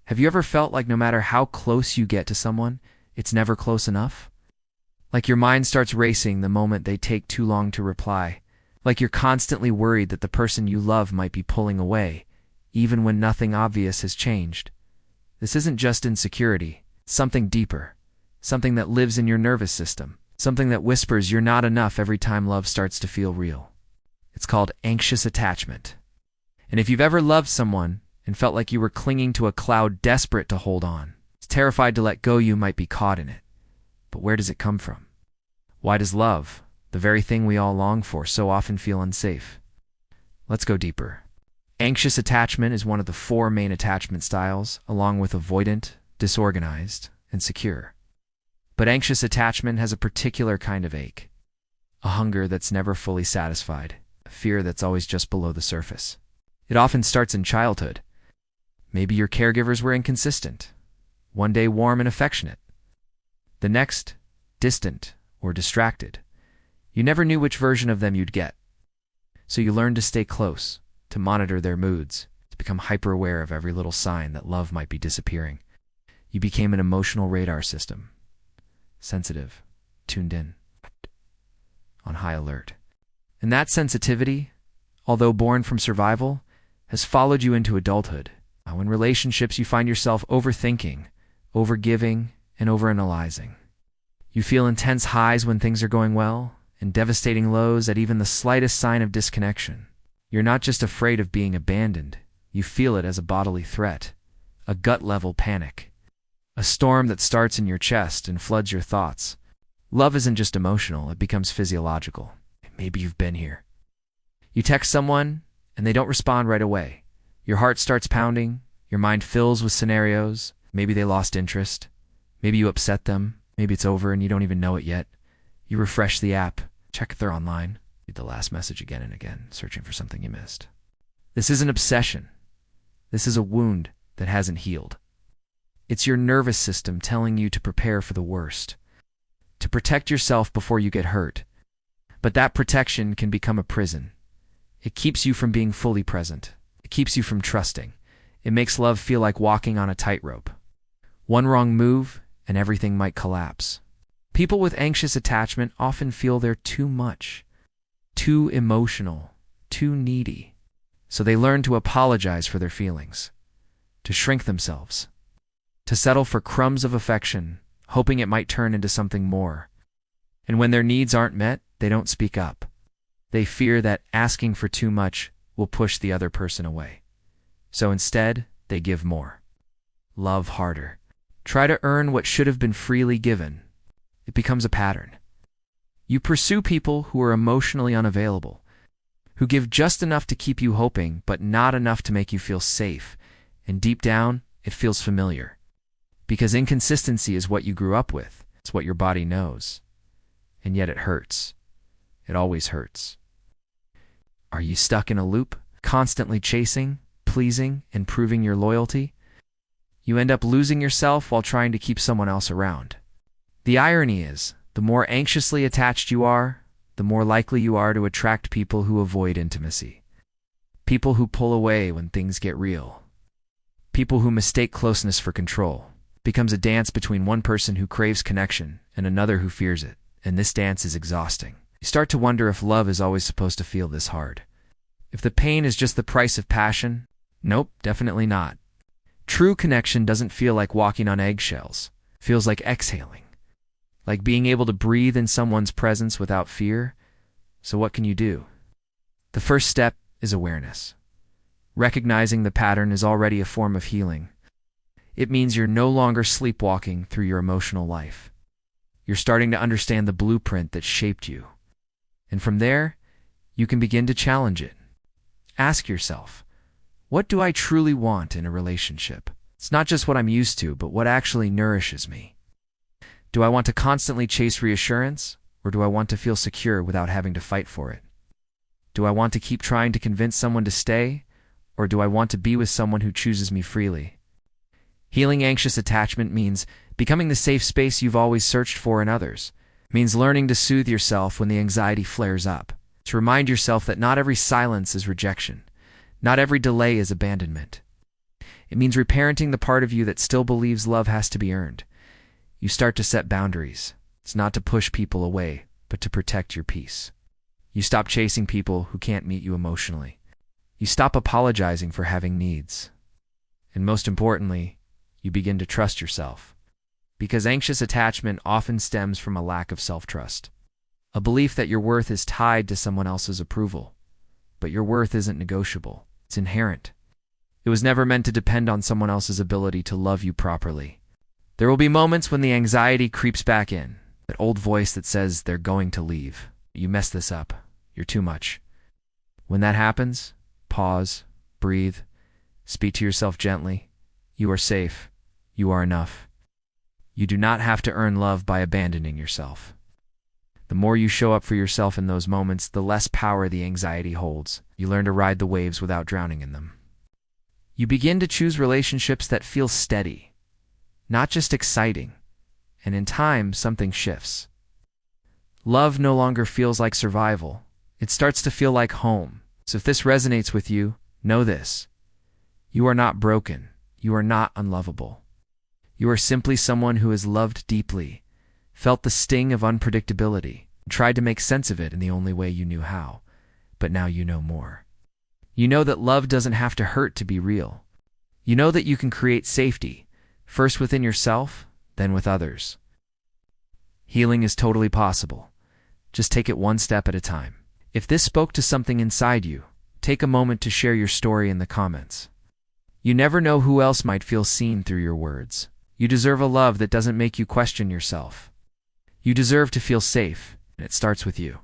Have you ever felt like no matter how close you get to someone, it's never close enough? Like your mind starts racing the moment they take too long to reply. Like you're constantly worried that the person you love might be pulling away, even when nothing obvious has changed. This isn't just insecurity, it's something deeper. Something that lives in your nervous system. Something that whispers you're not enough every time love starts to feel real. It's called anxious attachment. And if you've ever loved someone and felt like you were clinging to a cloud desperate to hold on, terrified to let go, you might be caught in it. But where does it come from? Why does love, the very thing we all long for, so often feel unsafe? Let's go deeper. Anxious attachment is one of the 4 main attachment styles, along with avoidant, disorganized, and secure. But anxious attachment has a particular kind of ache. A hunger that's never fully satisfied, a fear that's always just below the surface. It often starts in childhood. Maybe your caregivers were inconsistent. One day warm and affectionate. The next, distant or distracted. You never knew which version of them you'd get. So you learned to stay close, to monitor their moods, to become hyper-aware of every little sign that love might be disappearing. You became an emotional radar system. Sensitive, tuned in, on high alert. And that sensitivity, although born from survival, has followed you into adulthood. Now, in relationships, you find yourself overthinking, overgiving, and overanalyzing. You feel intense highs when things are going well, and devastating lows at even the slightest sign of disconnection. You're not just afraid of being abandoned, you feel it as a bodily threat, a gut-level panic, a storm that starts in your chest and floods your thoughts. Love isn't just emotional, it becomes physiological. Maybe you've been here. You text someone, and they don't respond right away. Your heart starts pounding, your mind fills with scenarios. Maybe they lost interest. Maybe you upset them. Maybe it's over and you don't even know it yet. You refresh the app, check if they're online, read the last message again and again, searching for something you missed. This isn't obsession. This is a wound that hasn't healed. It's your nervous system telling you to prepare for the worst, to protect yourself before you get hurt. But that protection can become a prison. It keeps you from being fully present. It keeps you from trusting. It makes love feel like walking on a tightrope. One wrong move, and everything might collapse. People with anxious attachment often feel they're too much, too emotional, too needy. So they learn to apologize for their feelings, to shrink themselves, to settle for crumbs of affection, hoping it might turn into something more. And when their needs aren't met, they don't speak up. They fear that asking for too much will push the other person away. So instead, they give more. Love harder. Try to earn what should have been freely given. It becomes a pattern. You pursue people who are emotionally unavailable, who give just enough to keep you hoping, but not enough to make you feel safe. And deep down, it feels familiar. Because inconsistency is what you grew up with. It's what your body knows. And yet it hurts. It always hurts. Are you stuck in a loop, constantly chasing, pleasing, and proving your loyalty? You end up losing yourself while trying to keep someone else around. The irony is, the more anxiously attached you are, the more likely you are to attract people who avoid intimacy. People who pull away when things get real. People who mistake closeness for control. It becomes a dance between one person who craves connection and another who fears it, and this dance is exhausting. You start to wonder if love is always supposed to feel this hard. If the pain is just the price of passion, nope, definitely not. True connection doesn't feel like walking on eggshells. It feels like exhaling. Like being able to breathe in someone's presence without fear. So what can you do? The first step is awareness. Recognizing the pattern is already a form of healing. It means you're no longer sleepwalking through your emotional life. You're starting to understand the blueprint that shaped you. And from there, you can begin to challenge it. Ask yourself, what do I truly want in a relationship? It's not just what I'm used to, but what actually nourishes me. Do I want to constantly chase reassurance, or do I want to feel secure without having to fight for it? Do I want to keep trying to convince someone to stay, or do I want to be with someone who chooses me freely? Healing anxious attachment means becoming the safe space you've always searched for in others. It means learning to soothe yourself when the anxiety flares up, to remind yourself that not every silence is rejection, not every delay is abandonment. It means reparenting the part of you that still believes love has to be earned. You start to set boundaries. It's not to push people away, but to protect your peace. You stop chasing people who can't meet you emotionally. You stop apologizing for having needs. And most importantly, you begin to trust yourself. Because anxious attachment often stems from a lack of self-trust. A belief that your worth is tied to someone else's approval. But your worth isn't negotiable. It's inherent. It was never meant to depend on someone else's ability to love you properly. There will be moments when the anxiety creeps back in, that old voice that says they're going to leave. You messed this up. You're too much. When that happens, pause, breathe, speak to yourself gently. You are safe. You are enough. You do not have to earn love by abandoning yourself. The more you show up for yourself in those moments, the less power the anxiety holds. You learn to ride the waves without drowning in them. You begin to choose relationships that feel steady, not just exciting, and in time, something shifts. Love no longer feels like survival. It starts to feel like home. So if this resonates with you, know this. You are not broken. You are not unlovable. You are simply someone who has loved deeply, felt the sting of unpredictability, tried to make sense of it in the only way you knew how, but now you know more. You know that love doesn't have to hurt to be real. You know that you can create safety, first within yourself, then with others. Healing is totally possible. Just take it one step at a time. If this spoke to something inside you, take a moment to share your story in the comments. You never know who else might feel seen through your words. You deserve a love that doesn't make you question yourself. You deserve to feel safe, and it starts with you.